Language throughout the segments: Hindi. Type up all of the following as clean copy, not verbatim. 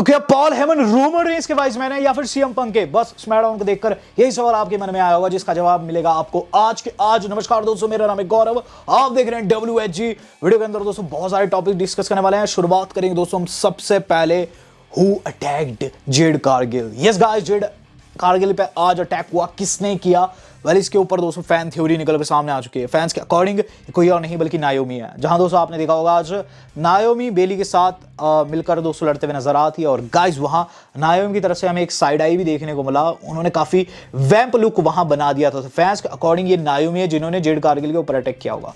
तो क्या पॉल हेमन रोमन रेंस के वाइस मैन है या फिर सीएम पंक के? बस स्मैकडाउन को देखकर यही सवाल आपके मन में आया होगा, जिसका जवाब मिलेगा आपको आज के आज। नमस्कार दोस्तों, मेरा नाम है गौरव, आप देख रहे हैं WHG। वीडियो के अंदर दोस्तों बहुत सारे टॉपिक डिस्कस करने वाले हैं। शुरुआत करेंगे दोस्तों हम सबसे पहले who attacked Jade Cargill. Yes guys, Jade Cargill पे आज अटैक हुआ, किसने किया? वेल इसके ऊपर दोस्तों फैन थ्योरी निकल के सामने आ चुकी है। फैंस के अकॉर्डिंग कोई और नहीं बल्कि नायोमी है। जहां दोस्तों आपने देखा होगा आज नायोमी बेली के साथ मिलकर दोस्तों लड़ते हुए नजर आती है। और गाइस वहां नायोमी की तरफ से हमें एक साइड आई भी देखने को मिला। उन्होंने काफी वैम्प लुक वहां बना दिया था। तो फैंस के अकॉर्डिंग ये नायोमी है जिन्होंने जेड कारगिल के ऊपर अटैक किया होगा।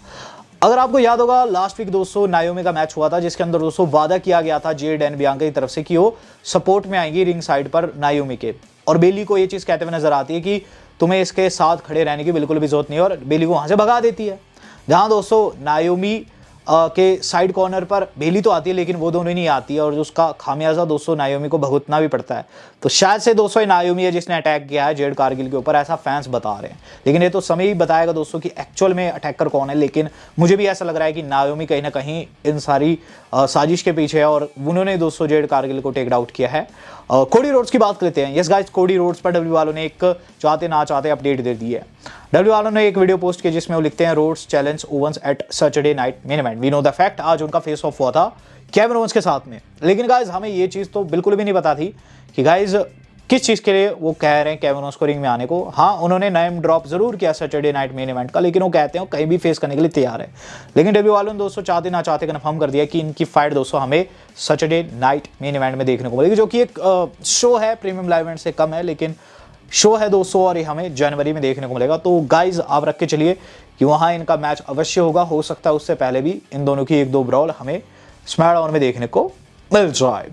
अगर आपको याद होगा लास्ट वीक दोस्तों नायोमी का मैच हुआ था, जिसके अंदर दोस्तों वादा किया गया था जेड एंड बियांका की तरफ से कि वो सपोर्ट में आएंगी रिंग साइड पर नायोमी के। और बेली को ये चीज कहते हुए नजर आती है कि तुम्हें इसके साथ खड़े रहने की बिल्कुल भी जरूरत नहीं है, और बेली को वहां से भगा देती है। जहां दोस्तों नायोमी के साइड कॉर्नर पर बेली तो आती है लेकिन वो दोनों नहीं आती है, और उसका खामियाजा दोस्तों नायोमी को भुगतना भी पड़ता है। तो शायद से दोस्तों ये नायोमी है जिसने अटैक किया है जेड कारगिल के ऊपर, ऐसा फैंस बता रहे हैं। लेकिन ये तो समय ही बताएगा दोस्तों कि एक्चुअल में अटैकर कौन है। लेकिन मुझे भी ऐसा लग रहा है कि नायोमी कहीं ना कहीं इन सारी साजिश के पीछे है, और उन्होंने दोस्तों जेड कारगिल को टेक आउट किया है। कोडी रोड्स की बात करते हैं। यस गाइस, कोडी रोड्स पर डब्ल्यू वालों ने एक चाहते ना चाहते अपडेट दे दी है। डब्ल्यू वालों ने एक वीडियो पोस्ट की जिसमें वो लिखते हैं Rhodes challenge Owens at Saturday night main event. We know the fact, आज उनका फेस ऑफ हुआ था केविन ओवंस के साथ में। लेकिन गाइस हमें ये चीज तो बिल्कुल भी नहीं पता थी कि गाइस किस चीज के लिए वो कह रहे हैं केविन ओवंस को रिंग में आने को। हाँ, उन्होंने नेम ड्रॉप जरूर किया सैटरडे नाइट मेन इवेंट का, लेकिन वो कहते हैं कहीं भी फेस करने के लिए तैयार है। लेकिन डब्ल्यू वालों ने दोस्तों चाहते ना चाहते कंफर्म कर दिया कि इनकी फाइट दोस्तों हमें सैटरडे नाइट मेन इवेंट में देखने को मिलेगी, जो कि एक शो है, प्रीमियम लाइव इवेंट से कम है, लेकिन शो है दोस्तों, और ये हमें जनवरी में देखने को मिलेगा। तो गाइज आप रख के चलिए कि वहां इनका मैच अवश्य होगा। हो सकता है उससे पहले भी इन दोनों की एक दो ब्रॉल हमें स्मैकडाउन में देखने को मिल जाए।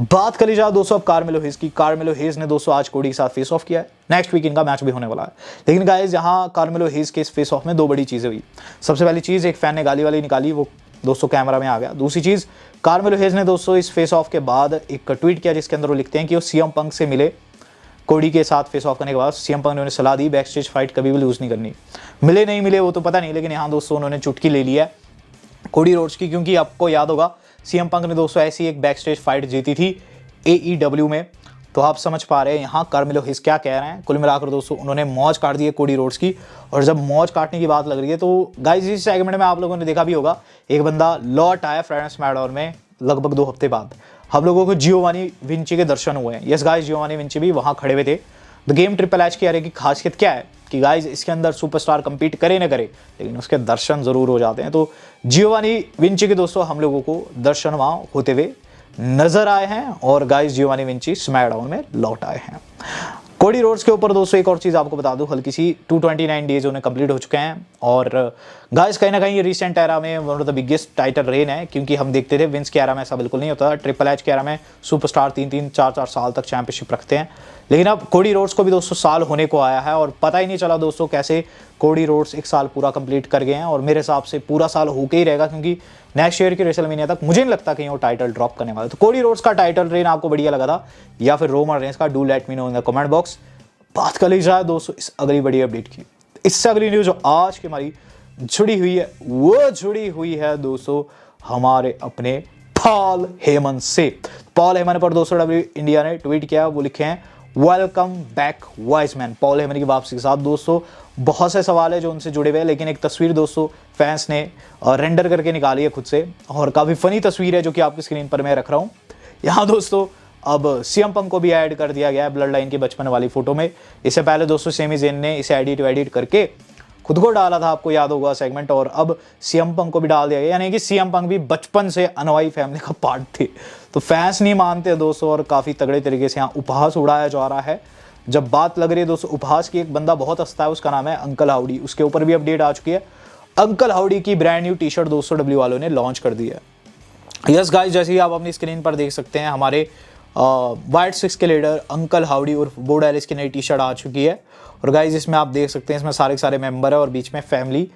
बात करी जाए दोस्तों अब कार्मेलो हेज की। कार्मेलो हेज ने दोस्तों आज कोडी के साथ फेस ऑफ किया है। नेक्स्ट वीक इनका मैच भी होने वाला है। लेकिन गाइज यहाँ कार्मेलो हेज के इस फेस ऑफ में दो बड़ी चीजें हुई। सबसे पहली चीज, एक फैन ने गाली वाली निकाली, वो दोस्तों कैमरा में आ गया। दूसरी चीज, कार्मेलो हेज ने दोस्तों इस फेस ऑफ के बाद एक ट्वीट किया जिसके अंदर वो लिखते हैं कि वो सीएम पंक से मिले। कोडी के साथ फेस ऑफ करने के बाद सीएम पंक ने उन्हें सलाह दी बैक स्टेज फाइट कभी भी लूज नहीं करनी। मिले नहीं मिले वो तो पता नहीं, लेकिन यहाँ दोस्तों उन्होंने चुटकी ले ली है कोडी रोड्स की, क्योंकि आपको याद होगा सीएम पंक ने दोस्तों ऐसी एक बैक स्टेज फाइट जीती थी AEW में। तो आप समझ पा रहे हैं यहाँ कार्मेलो हेज क्या कह रहे हैं। कुल मिलाकर दोस्तों उन्होंने मौज काट दी है कोडी रोड्स की। और जब मौज काटने की बात लग रही है तो गाइस इस सेगमेंट में आप लोगों ने देखा भी होगा, एक बंदा लौट आया फ्राइडे स्मैकडाउन में लगभग 2 हफ्ते बाद। हम लोगों को जियोवानी विंची के दर्शन हुए हैं। यस गाइस, जियोवानी विंची भी वहां खड़े हुए थे। द गेम ट्रिपल एच की की खासियत क्या है कि गाइस इसके अंदर सुपरस्टार कंपीट करे ना करे, लेकिन उसके दर्शन जरूर हो जाते हैं। तो जियोवानी विंची के दोस्तों हम लोगों को दर्शन वहां होते हुए नजर आए हैं, और गाइस जियोवानी विंची स्मैकडाउन में लौट आए हैं। कोडी रोड्स के ऊपर दोस्तों एक और चीज आपको बता दूं, हल्की सी 229 डेज उन्हें कंप्लीट हो चुके हैं। और गाइस कहीं ना कहीं ये रिसेंट एरा में one of the biggest title reign है, क्योंकि हम देखते थे विंस के एरा में ऐसा बिल्कुल नहीं होता। ट्रिपल एच के एरा में सुपरस्टार 3-3, 4-4 साल तक चैंपियनशिप रखते हैं। लेकिन अब कोडी रोड्स को भी दोस्तों साल होने को आया है, और पता ही नहीं चला दोस्तों कैसे कोडी रोड्स 1 साल पूरा कंप्लीट कर गए हैं। और मेरे हिसाब से पूरा साल होके ही रहेगा, क्योंकि नेक्स्ट ईयर के रेसलमेनिया तक मुझे नहीं लगता कहीं वो टाइटल ड्रॉप करने वाला। तो कोडी रोड्स का टाइटल रेन आपको बढ़िया लगा था या फिर रोमन रेंस का? Do let me know in the comment box. बात कर ली जाए दोस्तों इस अगली बड़ी अपडेट की। इससे अगली न्यूज जो आज की हमारी जुड़ी हुई है वो जुड़ी हुई है दोस्तों हमारे अपने पॉल हेमन से। पॉल हेमन पर दोस्तों डब्ल्यू इंडिया ने ट्वीट किया, वो लिखे हैं welcome back vice man. Paul Heyman की वापसी के साथ दोस्तों बहुत से सवाल है जो उनसे जुड़े हुए हैं, लेकिन एक तस्वीर दोस्तों फैंस ने रेंडर करके निकाली है खुद से, और काफी फनी तस्वीर है जो कि आपकी स्क्रीन पर मैं रख रहा हूं। यहाँ दोस्तों अब सीएम पंक को भी ऐड कर दिया गया है ब्लड लाइन की बचपन वाली फोटो में। इससे पहले दोस्तों सेमी जेन ने इसे एडिट करके खुद को डाला था, आपको याद होगा सेगमेंट, और अब सीएम पंक को भी डाल दिया गया। यानी कि सीएम पंक भी बचपन से अनवाई फैमिली का पार्ट थे। तो फैंस नहीं मानते दोस्तों, और काफी तगड़े तरीके से यहाँ उपहास उड़ाया जा रहा है। जब बात लग रही है दोस्तों उपहास की, एक बंदा बहुत हंसता है, उसका नाम है अंकल हाउडी। उसके ऊपर भी अपडेट आ चुकी है। अंकल हाउडी की ब्रांड न्यू टी शर्ट दोस्तों डब्ल्यू वालों ने लॉन्च कर दी है। यस गाइस, जैसे ही आप अपनी स्क्रीन पर देख सकते हैं हमारे वाइट 6 के लीडर अंकल हाउडी और बो डैलिस की नई टी शर्ट आ चुकी है। और गाइस इसमें आप देख सकते हैं इसमें सारे सारे मेंबर है, और बीच में फैमिली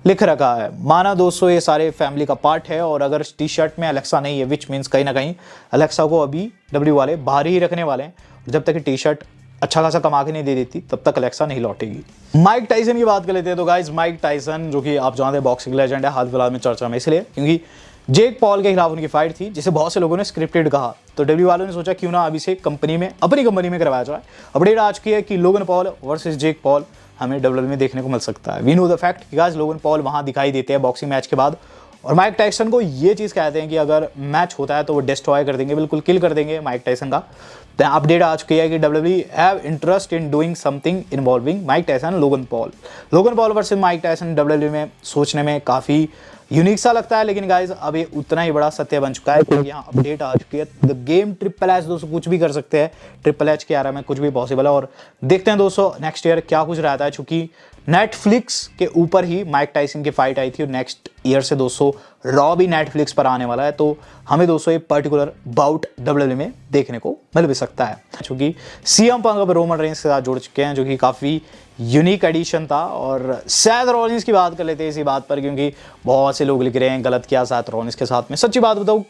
लिख रखा है। माना दोस्तों ये सारे फैमिली का पार्ट है। और अगर टी शर्ट में अलेक्सा नहीं है, विच मीन्स कहीं ना कहीं अलेक्सा को अभी डब्ल्यू वाले बाहर ही रखने वाले हैं। जब तक टी शर्ट अच्छा खासा कमा के नहीं दे देती तब तक अलेक्सा नहीं लौटेगी। माइक टाइसन की बात कर लेते हैं। तो गाइस माइक टाइसन जो कि आप जानते हैं बॉक्सिंग लेजेंड है, हाल फिलहाल में चर्चा में इसलिए क्योंकि जेक पॉल के खिलाफ उनकी फाइट थी जिसे बहुत से लोगों ने स्क्रिप्टेड कहा, तो डब्ल्यू वालों ने सोचा क्यों ना अभी से अपनी कंपनी में करवाया जाए। अपडेट आज की है कि Logan Paul versus Jake Paul हमें डब्ल्यू में देखने को मिल सकता है। वी नो द फैक्ट कि गाइस लोगन पॉल वहां दिखाई देते हैं बॉक्सिंग मैच के बाद, और माइक टाइसन को ये चीज़ कहते हैं कि अगर मैच होता है तो वो डिस्ट्रॉय कर देंगे, बिल्कुल किल कर देंगे माइक टाइसन का। तो अपडेट आ चुकी है कि WWE have interest in doing something involving Mike Tyson Logan Paul. Logan Paul versus Mike Tyson WWE में सोचने में काफ़ी यूनिक सा लगता है, लेकिन गाइज अब ये उतना ही बड़ा सत्य बन चुका है क्योंकि यहाँ अपडेट आ चुकी है। द गेम ट्रिपल एच दोस्तों कुछ भी कर सकते हैं, ट्रिपल एच के आरा में कुछ भी पॉसिबल है, और देखते हैं दोस्तों नेक्स्ट ईयर क्या कुछ रहता है, चूंकि नेटफ्लिक्स के ऊपर ही माइक टाइसन की फाइट आई थी और नेक्स्ट ईयर से दोस्तों रॉ भी नेटफ्लिक्स पर आने वाला है, तो हमें दोस्तों ये पर्टिकुलर बाउट डब्ल्यूडब्ल्यूई में देखने को मिल भी सकता है, क्योंकि सीएम पंक अब रोमन रेंस के साथ जुड़ चुके हैं जो कि काफ़ी यूनिक एडिशन था। और सैथ रॉलिंस की बात कर लेते हैं इसी बात पर, क्योंकि बहुत से लोग लिख रहे हैं गलत किया सैथ रॉलिंस के साथ में। सच्ची बात बताऊँ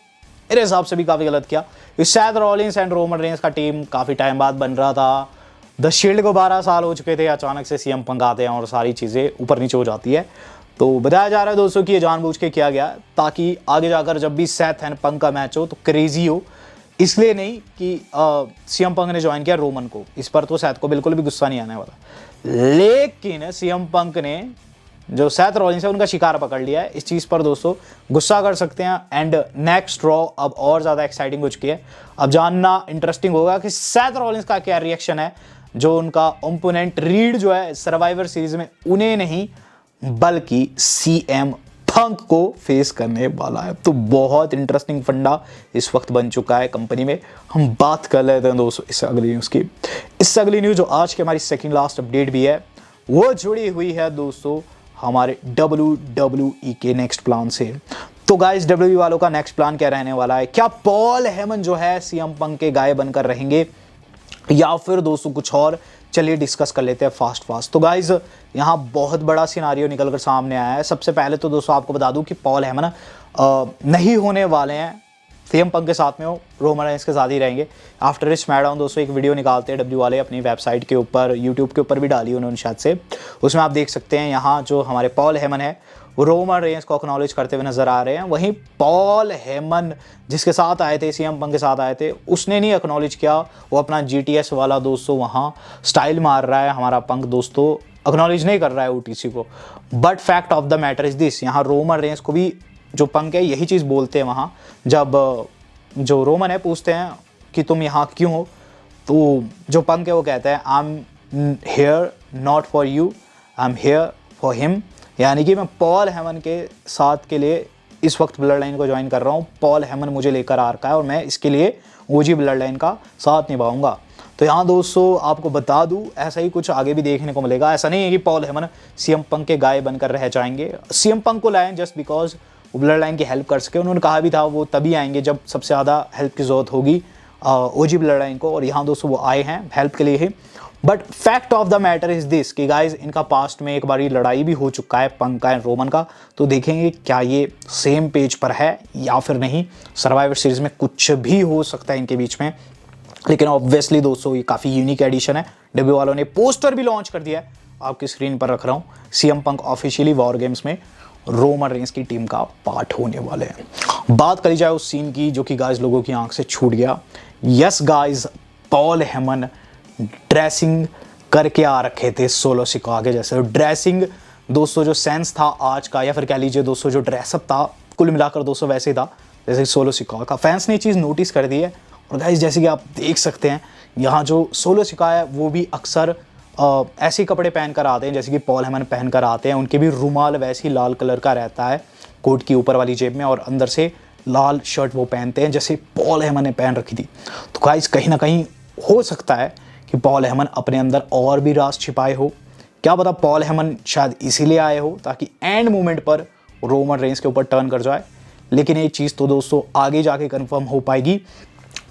मेरे हिसाब से भी काफ़ी गलत किया। Seth Rollins and Roman Reigns का टीम काफ़ी टाइम बाद बन रहा था, द शील्ड को 12 साल हो चुके थे, अचानक से सीएम पंक आते हैं और सारी चीज़ें ऊपर नीचे हो जाती है। तो बताया जा रहा है दोस्तों कि ये जानबूझ के किया गया ताकि आगे जाकर जब भी सैथ एंड पंक का मैच हो तो क्रेजी हो, इसलिए नहीं कि सीएम पंक ने ज्वाइन किया रोमन को। इस पर तो सैथ को बिल्कुल भी गुस्सा नहीं आने वाला, लेकिन सीएम पंक ने जो सैथ रॉलिंस है उनका शिकार पकड़ लिया है। इस चीज़ पर दोस्तों गुस्सा कर सकते हैं। एंड नेक्स्ट रॉ अब और ज़्यादा एक्साइटिंग हो चुकी है। अब जानना इंटरेस्टिंग होगा कि सैथ रॉलिंस का क्या रिएक्शन है, जो उनका ओपोनेंट रीड जो है सर्वाइवर सीरीज में उन्हें नहीं बल्कि सीएम पंक को फेस करने वाला है। तो बहुत इंटरेस्टिंग फंडा इस वक्त बन चुका है कंपनी में। हम बात कर लेते हैं दोस्तों इससे अगली न्यूज़ की। इससे अगली न्यूज़ जो आज की हमारी सेकंड लास्ट अपडेट भी है वो जुड़ी हुई है दोस्तों हमारे WWE के नेक्स्ट प्लान से। तो गाइस WWE वालों का नेक्स्ट प्लान क्या रहने वाला है? क्या पॉल हेमन जो है सीएम पंक के गाय बनकर रहेंगे या फिर दोस्तों कुछ और? चलिए डिस्कस कर लेते हैं फास्ट। तो गाइज यहाँ बहुत बड़ा सिनारियो निकलकर सामने आया है। सबसे पहले तो दोस्तों आपको बता दूं कि पॉल हेमन नहीं होने वाले हैं सीएम पंक के साथ में, वो रोमन रेंस के साथ ही रहेंगे। आफ्टर स्मैकडाउन दोस्तों एक वीडियो निकालते हैं डब्ल्यू वाले अपनी वेबसाइट के ऊपर, यूट्यूब के ऊपर भी डाली उन्होंने शायद से। उसमें आप देख सकते हैं यहाँ जो हमारे पॉल हेमन है वो रोमन रेंस को एक्नॉलेज करते हुए नजर आ रहे हैं। वहीं पॉल हेमन जिसके साथ आए थे, सीएम पंक के साथ आए थे, उसने नहीं एक्नॉलेज किया, वो अपना GTS वाला दोस्तों वहाँ स्टाइल मार रहा है। हमारा पंक दोस्तों एक्नॉलेज नहीं कर रहा है OTC को। But fact of the matter is this, यहाँ रोमन रेंस को भी जो पंक है यही चीज़ बोलते हैं वहाँ, जब जो रोमन है पूछते हैं कि तुम यहाँ क्यों हो, तो जो पंक है वो कहता है I am here not for you, I am here for him. यानी कि मैं पॉल हेमन के साथ के लिए इस वक्त ब्लड लाइन को ज्वाइन कर रहा हूँ। पॉल हेमन मुझे लेकर आ रखा है और मैं इसके लिए OG ब्लड लाइन का साथ निभाऊंगा। तो यहाँ दोस्तों आपको बता दूँ ऐसा ही कुछ आगे भी देखने को मिलेगा। ऐसा नहीं है कि पॉल हेमन सीएम पंक के गाय बनकर रह जाएंगे। सीएम पंक को लाएं जस्ट बिकॉज वो ब्लड लाइन की हेल्प कर सके। उन्होंने कहा भी था वो तभी आएंगे जब सबसे ज़्यादा हेल्प की ज़रूरत होगी OG ब्लड लाइन को, और यहाँ दोस्तों वो आए हैं हेल्प के लिए ही। But fact of the matter is this कि गाइज इनका पास्ट में एक बारी लड़ाई भी हो चुका है पंक का एंड रोमन का। तो देखेंगे क्या ये सेम पेज पर है या फिर नहीं। सर्वाइवर सीरीज में कुछ भी हो सकता है इनके बीच में, लेकिन ऑब्वियसली दोस्तों ये काफ़ी यूनिक एडिशन है। डब्ल्यू वालों ने पोस्टर भी लॉन्च कर दिया है, आपकी स्क्रीन पर रख रहा हूँ। CM Punk officially war games में रोमन रेंस की टीम का पार्ट होने वाले हैं। बात करी जाए उस सीन की जो कि गाइज लोगों की आंख से छूट गया। Yes guys, Paul Heyman dressing करके आ रखे थे सोलो सिका के जैसे। ड्रेसिंग दोस्तों जो सेंस था आज का, या फिर कह लीजिए दोस्तों जो ड्रेसअप था, कुल मिलाकर दोस्तों वैसे ही था जैसे सोलो सिका का। फैंस ने ये चीज़ नोटिस कर दी है। और गाइस जैसे कि आप देख सकते हैं यहाँ जो सोलो सिका है वो भी अक्सर ऐसे कपड़े पहन कर आते हैं जैसे कि पॉल हेमन पहन कर आते हैं। उनके भी रुमाल वैसे ही लाल कलर का रहता है कोट की ऊपर वाली जेब में, और अंदर से लाल शर्ट वो पहनते हैं जैसे पॉल हेमन ने पहन रखी थी। तो गाइस कहीं ना कहीं हो सकता है कि पॉल हेमन अपने अंदर और भी राज छिपाए हो। क्या पता पॉल हेमन शायद इसीलिए आए हो ताकि एंड मोमेंट पर रोमन रेंस के ऊपर टर्न कर जाए। लेकिन ये चीज़ तो दोस्तों आगे जाके कंफर्म हो पाएगी।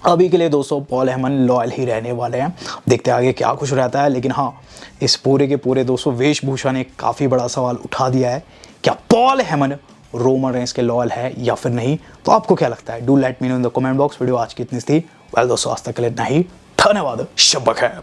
अभी के लिए दोस्तों पॉल हेमन लॉयल ही रहने वाले हैं। देखते हैं आगे क्या कुछ रहता है। लेकिन हाँ, इस पूरे के पूरे दोस्तों वेशभूषा ने काफ़ी बड़ा सवाल उठा दिया है, क्या पॉल हेमन रोमन रेंस के लॉयल है या फिर नहीं? तो आपको क्या लगता है? Do let me know in the comment box. Video आज की इतनी थी। वेल दोस्तों आज तक के लिए इतना ही। धन्यवाद। शब्बा खैर।